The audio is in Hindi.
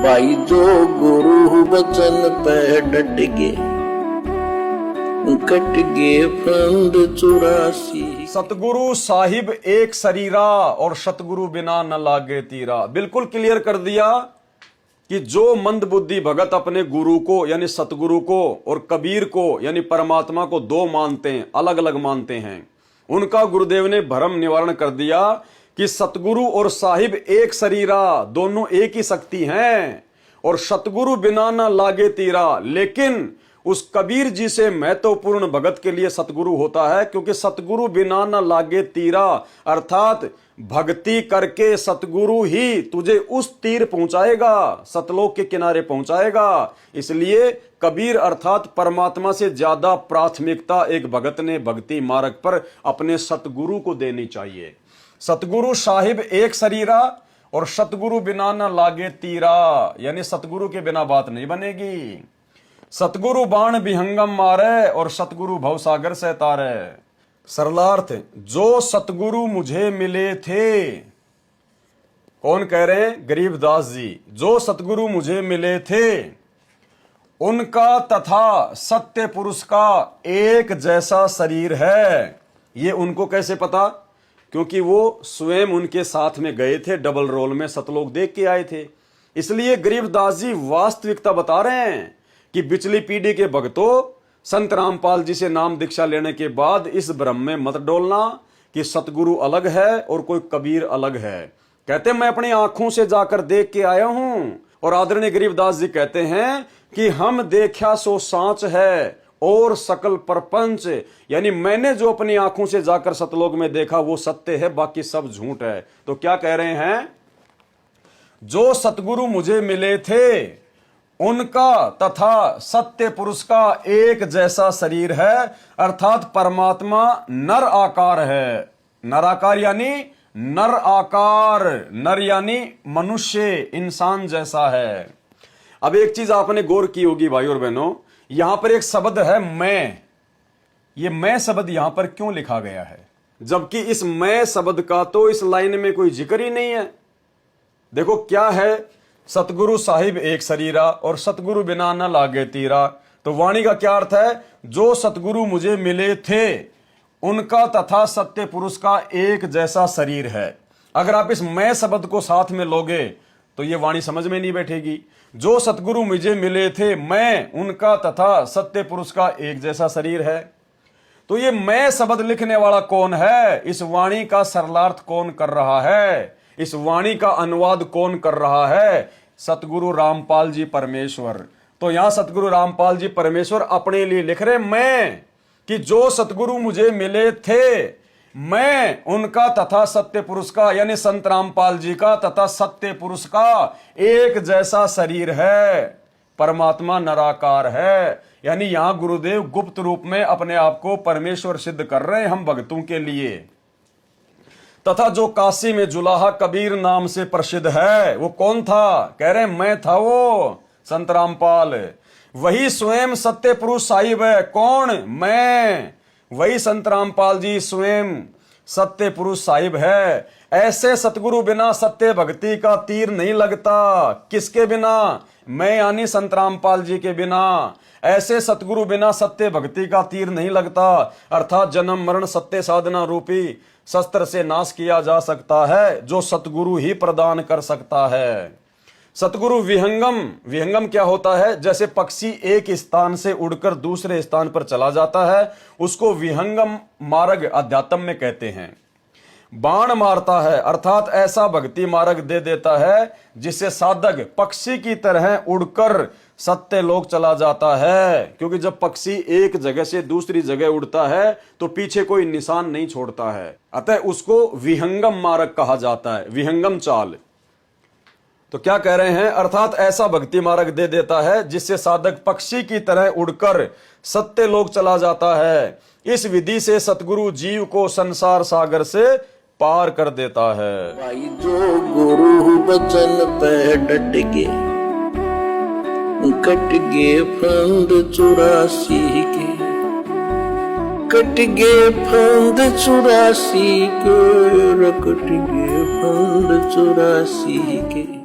भाई जो गुरु बचन पे डट गे, कट गे फंद 84। सतगुरु साहिब एक शरीरा और सतगुरु बिना न लागे तीरा। बिल्कुल क्लियर कर दिया कि जो मंद बुद्धि भगत अपने गुरु को यानी सतगुरु को और कबीर को यानी परमात्मा को दो मानते हैं, अलग अलग मानते हैं, उनका गुरुदेव ने भ्रम निवारण कर दिया कि सतगुरु और साहिब एक शरीरा, दोनों एक ही शक्ति हैं और सतगुरु बिना न लागे तीरा। लेकिन उस कबीर जी से महत्वपूर्ण भगत के लिए सतगुरु होता है, क्योंकि सतगुरु बिना न लागे तीरा अर्थात भक्ति करके सतगुरु ही तुझे उस तीर पहुंचाएगा, सतलोक के किनारे पहुंचाएगा। इसलिए कबीर अर्थात परमात्मा से ज्यादा प्राथमिकता एक भगत ने भक्ति मार्ग पर अपने सतगुरु को देनी चाहिए। सतगुरु साहिब एक शरीरा और सतगुरु बिना न लागे तीरा, यानी सतगुरु के बिना बात नहीं बनेगी। सतगुरु बाण विहंगम मारे और सतगुरु भवसागर से तारे। सरलार्थ, जो सतगुरु मुझे मिले थे, कौन कह रहे हैं? गरीबदास जी। जो सतगुरु मुझे मिले थे उनका तथा सत्य पुरुष का एक जैसा शरीर है। ये उनको कैसे पता? क्योंकि वो स्वयं उनके साथ में गए थे, डबल रोल में सतलोक देख के आए थे। इसलिए गरीबदास जी वास्तविकता बता रहे हैं कि पिछली पीढ़ी के भक्तों, संत रामपाल जी से नाम दीक्षा लेने के बाद इस भ्रम में मत डोलना कि सतगुरु अलग है और कोई कबीर अलग है। कहते मैं अपनी आंखों से जाकर देख के आया हूं। और आदरणीय गरीबदास जी कहते हैं कि हम देखा सो सांच है और सकल परपंच, यानी मैंने जो अपनी आंखों से जाकर सतलोक में देखा वो सत्य है, बाकी सब झूठ है। तो क्या कह रहे हैं? जो सतगुरु मुझे मिले थे उनका तथा सत्य पुरुष का एक जैसा शरीर है, अर्थात परमात्मा नर आकार है। नर आकार यानी नर आकार, नर यानी मनुष्य, इंसान जैसा है। अब एक चीज आपने गौर की होगी भाई और बहनों, यहां पर एक शब्द है मैं। ये मैं शब्द यहां पर क्यों लिखा गया है, जबकि इस मैं शब्द का तो इस लाइन में कोई जिक्र ही नहीं है। देखो क्या है, सतगुरु साहिब एक शरीरा और सतगुरु बिना न लागे तीरा। तो वाणी का क्या अर्थ है? जो सतगुरु मुझे मिले थे उनका तथा सत्य पुरुष का एक जैसा शरीर है। अगर आप इस मैं शब्द को साथ में लोगे तो ये वाणी समझ में नहीं बैठेगी। जो सतगुरु मुझे मिले थे, मैं उनका तथा सत्य पुरुष का एक जैसा शरीर है। तो ये मैं शब्द लिखने वाला कौन है? इस वाणी का सरलार्थ कौन कर रहा है? इस वाणी का अनुवाद कौन कर रहा है? सतगुरु रामपाल जी परमेश्वर। तो यहां सतगुरु रामपाल जी परमेश्वर अपने लिए लिख रहे मैं कि जो सतगुरु मुझे मिले थे, मैं उनका तथा सत्य पुरुष का यानी संत रामपाल जी का तथा सत्य पुरुष का एक जैसा शरीर है। परमात्मा निराकार है, यानी यहां गुरुदेव गुप्त रूप में अपने आप को परमेश्वर सिद्ध कर रहे हैं हम भक्तों के लिए। तथा जो काशी में जुलाहा कबीर नाम से प्रसिद्ध है वो कौन था? कह रहे मैं था वो संत रामपाल। वही स्वयं सत्य पुरुष साहिब है। कौन? मैं। वही संत रामपाल जी स्वयं सत्य पुरुष साहिब है। ऐसे सतगुरु बिना सत्य भक्ति का तीर नहीं लगता। किसके बिना? मैं यानी संत रामपाल जी के बिना। ऐसे सतगुरु बिना सत्य भक्ति का तीर नहीं लगता, अर्थात जन्म मरण सत्य साधना रूपी शस्त्र से नाश किया जा सकता है, जो सतगुरु ही प्रदान कर सकता है। सतगुरु विहंगम, विहंगम क्या होता है? जैसे पक्षी एक स्थान से उड़कर दूसरे स्थान पर चला जाता है, उसको विहंगम मार्ग अध्यात्म में कहते हैं। बाण मारता है अर्थात ऐसा भक्ति मार्ग दे देता है जिससे साधक पक्षी की तरह उड़कर सत्य लोक चला जाता है। क्योंकि जब पक्षी एक जगह से दूसरी जगह उड़ता है तो पीछे कोई निशान नहीं छोड़ता है, अतः उसको विहंगम मार्ग कहा जाता है, विहंगम चाल। तो क्या कह रहे हैं? अर्थात ऐसा भक्ति मार्ग दे देता है जिससे साधक पक्षी की तरह उड़कर सत्य लोक चला जाता है। इस विधि से सतगुरु जीव को संसार सागर से पार कर देता है। भाई जो गुरु बचन पे डट गे, कट गे फंद 84 के, कट गे फंद 84 के, कट गे फंद 84 के।